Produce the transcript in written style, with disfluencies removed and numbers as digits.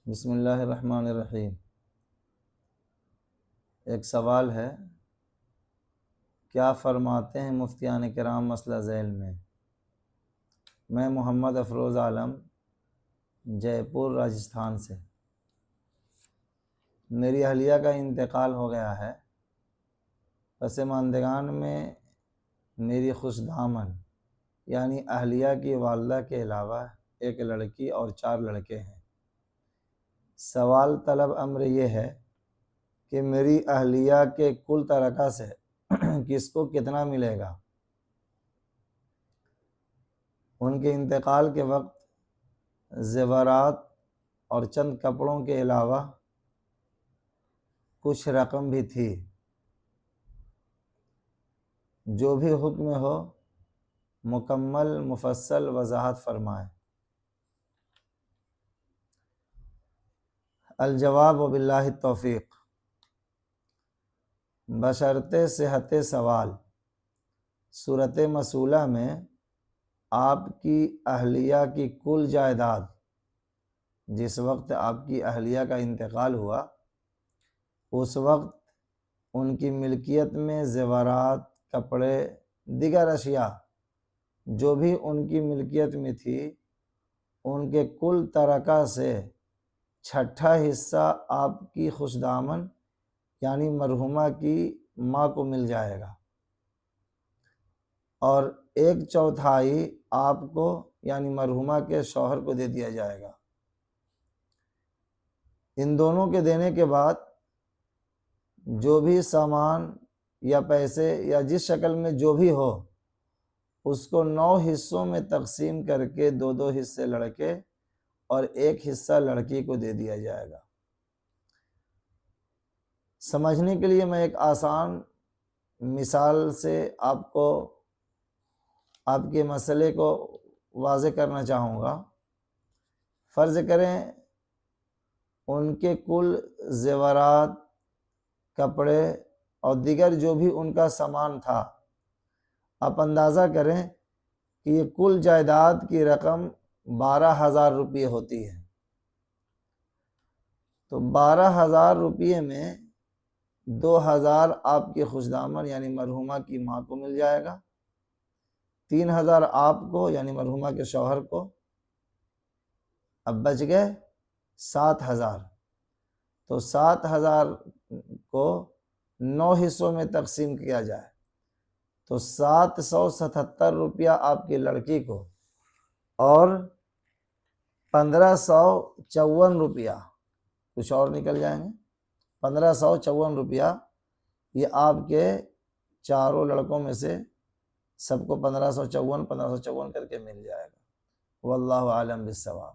بسم اللہ الرحمن الرحیم۔ ایک سوال ہے، کیا فرماتے ہیں مفتیان کرام مسئلہ ذیل میں؟ میں محمد افروز عالم جے پور راجستھان سے۔ میری اہلیہ کا انتقال ہو گیا ہے۔ پسماندگان میں میری خوش دامن یعنی اہلیہ کی والدہ کے علاوہ ایک لڑکی اور 4 لڑکے ہیں۔ سوال طلب امر یہ ہے کہ میری اہلیہ کے کل ترکہ سے کس کو کتنا ملے گا؟ ان کے انتقال کے وقت زیورات اور چند کپڑوں کے علاوہ کچھ رقم بھی تھی۔ جو بھی حکم ہو مکمل مفصل وضاحت فرمائیں۔ الجواب وباللہ التوفیق۔ بشرط صحت سوال، صورت مسئولہ میں آپ کی اہلیہ کی کل جائیداد جس وقت آپ کی اہلیہ کا انتقال ہوا اس وقت ان کی ملکیت میں زیورات، کپڑے، دیگر اشیاء جو بھی ان کی ملکیت میں تھی ان کے کل ترکہ سے 1/6 حصہ آپ کی خوش دامن یعنی مرحومہ کی ماں کو مل جائے گا اور 1/4 آپ کو یعنی مرحومہ کے شوہر کو دے دیا جائے گا۔ ان دونوں کے دینے کے بعد جو بھی سامان یا پیسے یا جس شکل میں جو بھی ہو اس کو 9 حصوں میں تقسیم کر کے 2 حصے لڑکے اور 1 حصہ لڑکی کو دے دیا جائے گا۔ سمجھنے کے لیے میں ایک آسان مثال سے آپ کو آپ کے مسئلے کو واضح کرنا چاہوں گا۔ فرض کریں ان کے کل زیورات، کپڑے اور دیگر جو بھی ان کا سامان تھا، آپ اندازہ کریں کہ یہ کل جائیداد کی رقم 12,000 روپے ہوتی ہے۔ تو 12,000 روپے میں 2,000 آپ کی خوش دامن یعنی مرحومہ کی ماں کو مل جائے گا، 3,000 آپ کو یعنی مرحومہ کے شوہر کو، اب بچ گئے 7,000۔ تو 7,000 کو 9 حصوں میں تقسیم کیا جائے تو 777 روپیہ آپ کی لڑکی کو اور 1,554 روپیہ کچھ اور نکل جائیں گے، 1,554 روپیہ یہ آپ کے چاروں لڑکوں میں سے سب کو 1,554 کر کے مل جائے گا۔ واللہ اعلم بالصواب۔